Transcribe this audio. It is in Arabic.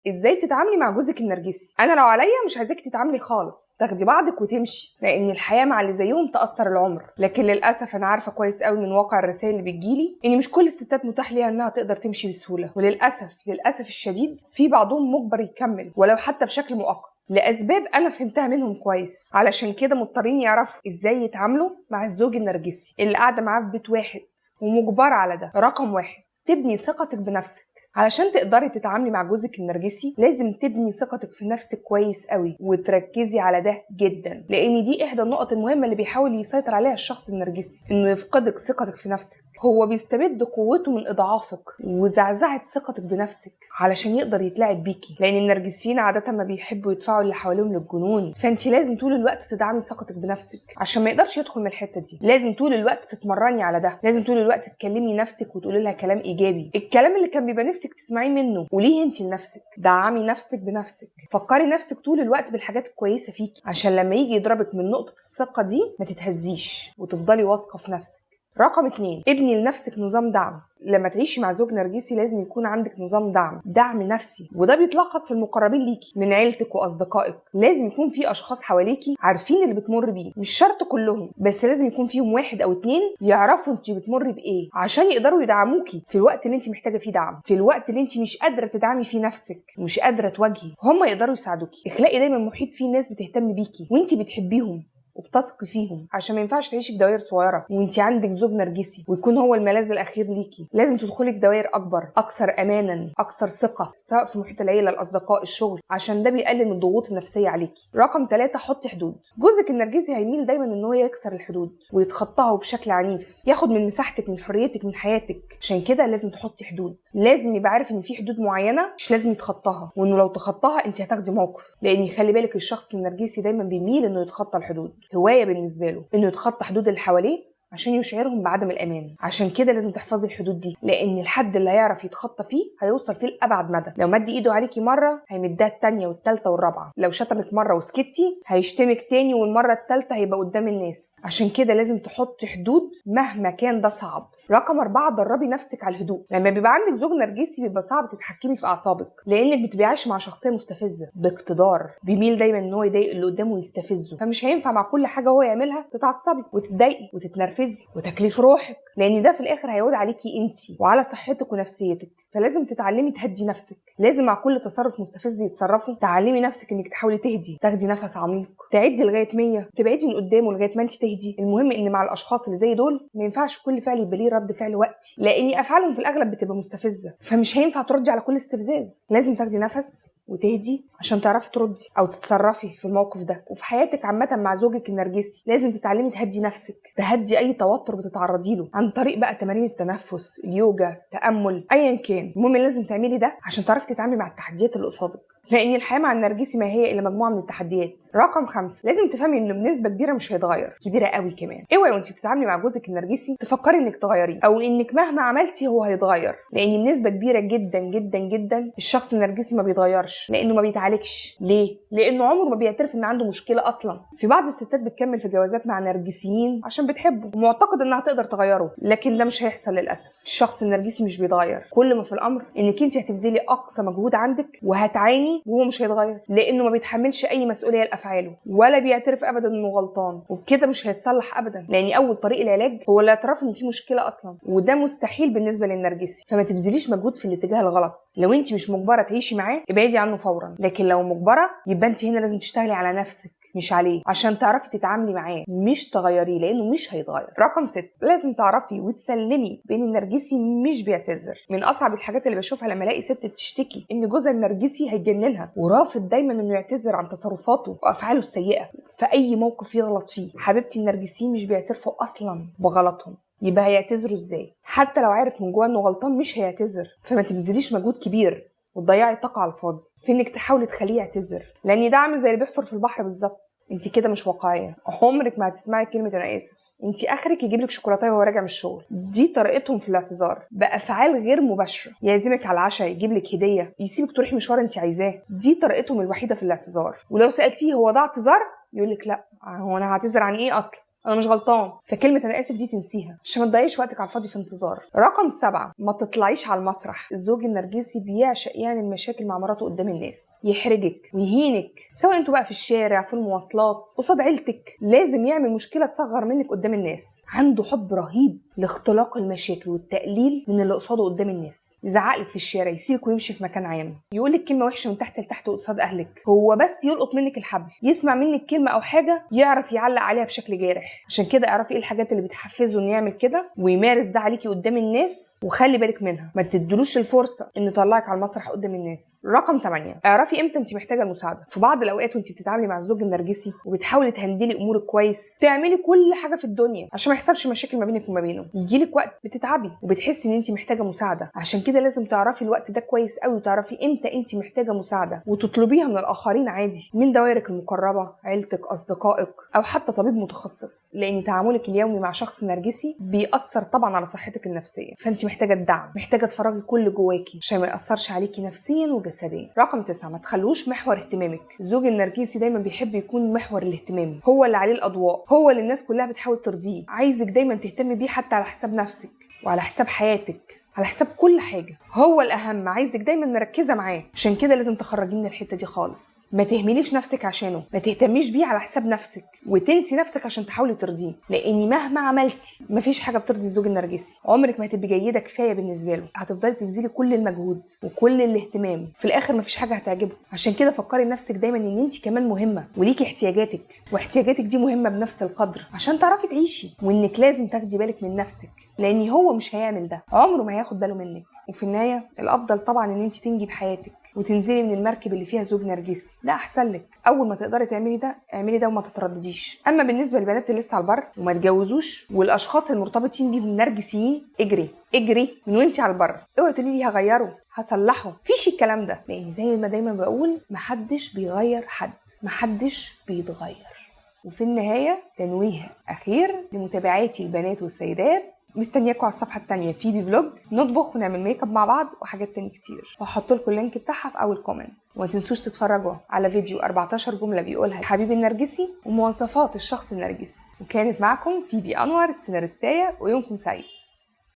ازاي تتعاملي مع جوزك النرجسي؟ انا لو عليا مش عايزاكي تتعاملي خالص، تاخدي بعضك وتمشي، لان الحياه مع اللي زيهم تاثر العمر. لكن للاسف انا عارفه كويس قوي من واقع الرسائل اللي بتجيلي ان مش كل الستات متاح ليها انها تقدر تمشي بسهوله، وللاسف الشديد في بعضهم مجبر يكمل ولو حتى بشكل مؤقت لأسباب أنا فهمتها منهم كويس. علشان كده مضطرين يعرفوا إزاي يتعاملوا مع الزوج النرجسي اللي قاعدة معاه في بيت واحد ومجبرة على ده. رقم 1، تبني ثقتك بنفسك. علشان تقدري تتعاملي مع جوزك النرجسي لازم تبني ثقتك في نفسك كويس قوي وتركزي على ده جدا، لان دي احدى النقط المهمه اللي بيحاول يسيطر عليها الشخص النرجسي، انه يفقدك ثقتك في نفسك. هو بيستبد قوته من اضعافك وزعزعه ثقتك بنفسك علشان يقدر يتلاعب بيكي، لان النرجسيين عاده ما بيحبوا يدفعوا اللي حواليهم للجنون. فانت لازم طول الوقت تدعمي ثقتك بنفسك عشان ما يقدرش يدخل من الحته دي. لازم طول الوقت تتمرني على ده، لازم طول الوقت تكلمي نفسك وتقولي لها كلام ايجابي، الكلام اللي كان بيبقى نفسك تسمعيه منه. وليه انت لنفسك، دعمي نفسك بنفسك، فكري نفسك طول الوقت بالحاجات الكويسه فيكي عشان لما يجي يضربك من نقطه الثقه دي ما تتهزيش وتفضلي واثقه في نفسك. رقم 2، ابني لنفسك نظام دعم. لما تعيشي مع زوج نرجسي لازم يكون عندك نظام دعم نفسي، وده بيتلخص في المقربين ليكي من عيلتك واصدقائك. لازم يكون في اشخاص حواليكي عارفين اللي بتمر بيه، مش شرط كلهم، بس لازم يكون فيهم 1 أو 2 يعرفوا انت بتمر بايه عشان يقدروا يدعموكي في الوقت اللي انت محتاجه فيه دعم، في الوقت اللي انت مش قادره تدعمي فيه نفسك، مش قادره تواجهي، هم يقدروا يساعدوكي. اخلقي دايما محيط فيه ناس بتهتم بيكي وانت بتحبيهم وبتثقي فيهم، عشان ما ينفعش تعيشي في دوائر صغيره وانت عندك زوج نرجسي ويكون هو الملاذ الاخير ليكي. لازم تدخلي في دوائر اكبر، اكثر امانا، اكثر ثقه، سواء في محيط العيله، الاصدقاء، الشغل، عشان ده بيقلل من الضغوط النفسيه عليكي. رقم 3، حطي حدود. جوزك النرجسي هيميل دايما ان هو يكسر الحدود ويتخطاها بشكل عنيف، ياخد من مساحتك، من حريتك، من حياتك. عشان كده لازم تحطي حدود، لازم يبقى عارف ان في حدود معينه مش لازم يتخطاها، وانه لو تخطاها انت هتاخدي موقف. لان خلي بالك الشخص النرجسي دايما بيميل انه يتخطى الحدود، هوايه بالنسبه له انه يتخطى حدود اللي حواليه عشان يشعرهم بعدم الامان. عشان كده لازم تحفظي الحدود دي، لان الحد اللي هيعرف يتخطى فيه هيوصل فيه لابعد مدى. لو مد ايده عليكي مره هيمدها الثانيه والثالثه والرابعه، لو شتمك مره وسكتي هيشتمك تاني والمره الثالثه هيبقى قدام الناس. عشان كده لازم تحطي حدود مهما كان ده صعب. رقم 4، دربي نفسك على الهدوء. لما بيبقى عندك زوج نرجسي بيبقى صعب تتحكمي في اعصابك، لانك بتبقي عايشه مع شخصيه مستفزه باقتدار، بيميل دايما ان هو يضايق اللي قدامه ويستفزه، فمش هينفع مع كل حاجه هو يعملها تتعصبي وتتضايقي وتتنرفزي وتاكلي في روحك، لان ده في الاخر هيعود عليكي انت وعلى صحتك ونفسيتك. فلازم تتعلمي تهدي نفسك. لازم مع كل تصرف مستفز يتصرفه تعلمي نفسك انك تحاولي تهدي، تاخدي نفس عميق، تعدي لغايه 100، تبعدي من قدامه لغايه ما انت تهدي. المهم ان مع الاشخاص اللي زي دول ما ينفعش كل فعل يبقى ليه رد فعل وقتي، لان افعالهم في الاغلب بتبقى مستفزه، فمش هينفع تردي على كل استفزاز. لازم تاخدي نفس وتهدي عشان تعرفي تردي او تتصرفي في الموقف ده. وفي حياتك عامه مع زوجك النرجسي لازم تتعلمي تهدي نفسك، تهدي اي توتر بتتعرضي له عن طريق بقى تمارين التنفس، اليوجا، تامل، ايا كان. المهم لازم تعملي ده عشان تعرفي تتعاملي مع التحديات اللي قصادك، لان الحياه مع النرجسي ما هي الا مجموعه من التحديات. رقم 5، لازم تفهمي انه بنسبه كبيره مش هيتغير، كبيره قوي كمان. اوعي وانت بتتعاملي مع جوزك النرجسي تفكري انك تغيريه او انك مهما عملتي هو هيتغير، لان بنسبه كبيره جدا جدا جدا الشخص النرجسي ما بيتغيرش، لانه ما بيتعالجش. ليه؟ لانه عمره ما بيعترف ان عنده مشكله اصلا. في بعض الستات بتكمل في جوازات مع نرجسيين عشان بتحبه ومعتقد انها تقدر تغيره، لكن ده مش هيحصل للاسف. الشخص النرجسي مش بيتغير، كل ما في الامر انك انت هتبذلي اقصى مجهود عندك وهتعاني وهو مش هيتغير، لانه ما بيتحملش اي مسؤوليه لافعاله ولا بيعترف ابدا انه غلطان، وبكده مش هيتصلح ابدا. لان اول طريق العلاج هو الاعتراف ان في مشكله اصلا، وده مستحيل بالنسبه للنرجسي. فما تبذليش مجهود في الاتجاه الغلط. لو انت مش مجبره تعيشي معاه ابعدي عنه فورا، لكن لو مجبره يبقى انت هنا لازم تشتغلي على نفسك مش عليه عشان تعرفي تتعاملي معاه، مش تغيريه، لانه مش هيتغير. رقم 6، لازم تعرفي وتسلمي بين النرجسي مش بيعتذر. من اصعب الحاجات اللي بشوفها لما الاقي ست بتشتكي ان جوزها النرجسي هيجننها ورافض دايما انه يعتذر عن تصرفاته وافعاله السيئه في اي موقف يغلط فيه. حبيبتي النرجسيين مش بيعترفوا اصلا بغلطهم، يبقى هيعتذروا ازاي؟ حتى لو عارف من جوه انه غلطان مش هيعتذر. فما تبذليش مجهود كبير وتضيعي طاقه على الفاضي في انك تحاولي تخليه يعتذر، لان ده عامل زي اللي بيحفر في البحر بالظبط. انت كده مش واقعيه، عمرك ما هتسمعي كلمه انا اسف. انت اخرك يجيب لك شوكولاته وهو راجع من الشغل. دي طريقتهم في الاعتذار بافعال غير مباشره، يعزمك على العشاء، يجيب لك هديه، يسيبك تروحي مشوار انت عايزاه. دي طريقتهم الوحيده في الاعتذار. ولو سالتيه هو ده اعتذار يقول لك لا، هو انا هعتذر عن ايه اصلا؟ انا مش غلطان. فكلمه انا اسف دي تنسيها عشان ما تضيعيش وقتك على الفاضي في انتظار. رقم 7، ما تطلعيش على المسرح. الزوج النرجسي بيعشق يعمل مشاكل مع مراته قدام الناس، يحرجك ويهينك، سواء انتوا بقى في الشارع، في المواصلات، قصاد عيلتك. لازم يعمل مشكله تصغر منك قدام الناس. عنده حب رهيب لاختلاق المشاكل والتقليل من اللي قصاده قدام الناس. يزعقلك في الشارع، يسيبك ويمشي في مكان عام، يقولك كلمه وحشه من تحت لتحت قصاد اهلك. هو بس يلقط منك الحبل، يسمع منك كلمه او حاجه يعرف يعلق عليها بشكل جارح. عشان كده اعرفي ايه الحاجات اللي بتحفزه انه يعمل كده ويمارس ده عليكي قدام الناس، وخلي بالك منها. ما تدلوش الفرصه انه يطلعك على المسرح قدام الناس. رقم 8، اعرفي امتى انت محتاجه المساعده. في بعض الاوقات وانت بتتعاملي مع الزوج النرجسي وبتحاولي تهندلي امورك كويس، تعملي كل حاجه في الدنيا عشان ما يحصلش مشاكل ما بينك وما بينه، يجيلك وقت بتتعبي وبتحسي ان انت محتاجه مساعده. عشان كده لازم تعرفي الوقت ده كويس قوي، وتعرفي امتى انت محتاجه مساعده وتطلبيها من الاخرين عادي، من دوائرك المقربه، عيلتك، اصدقائك، او حتى طبيب متخصص. لان تعاملك اليومي مع شخص نرجسي بيأثر طبعا على صحتك النفسيه، فانت محتاجه الدعم، محتاجه تفرغي كل جواكي عشان ما يأثرش عليكي نفسيا وجسديا. رقم 9، ما تخلوش محور اهتمامك. الزوج النرجسي دايما بيحب يكون محور الاهتمام، هو اللي عليه الاضواء، هو اللي الناس كلها بتحاول ترضيه. عايزك دايما تهتمي بيه حتى على حساب نفسك وعلى حساب حياتك، على حساب كل حاجه. هو الاهم، عايزك دايما مركزه معاه. عشان كده لازم تخرجيه من الحته دي خالص. ما تهمليش نفسك عشانه، ما تهتميش بيه على حساب نفسك وتنسي نفسك عشان تحاولي ترضيه. لان مهما عملتي مفيش حاجه بترضي الزوج النرجسي. عمرك ما هتبقي جيده كفايه بالنسبه له، هتفضلي تبذلي كل المجهود وكل الاهتمام، في الاخر مفيش حاجه هتعجبه. عشان كده فكري نفسك دايما ان انت كمان مهمه وليكي احتياجاتك، واحتياجاتك دي مهمه بنفس القدر عشان تعرفي تعيشي. وانك لازم تاخدي بالك من نفسك، لان هو مش هيعمل ده، عمره ما هياخد باله منك. وفي النهايه الافضل طبعا ان انت تنجي بحياتك وتنزلي من المركب اللي فيها زوج نرجسي، ده احسن لك. اول ما تقدري تعملي ده اعملي ده وما تتردديش. اما بالنسبه للبنات اللي لسه على البر وما اتجوزوش والاشخاص المرتبطين بيهم نرجسيين، اجري من وانتي على البر. اوعي تقولي لي هغيره هصلحه، فيش الكلام ده. لان زي ما دايما بقول، محدش بيغير حد، محدش بيتغير. وفي النهايه تنويه اخير لمتابعاتي البنات والسيدات، مستنياكم على الصفحه الثانيه في فلوج نطبخ ونعمل ميك اب مع بعض وحاجات تاني كتير، وهحط لكم اللينك بتاعها في اول كومنت. وما تنسوش تتفرجوا على فيديو 14 جمله بيقولها الحبيب النرجسي ومواصفات الشخص النرجسي. وكانت معكم فيبي انور السيناريستايه، ويومكم سعيد.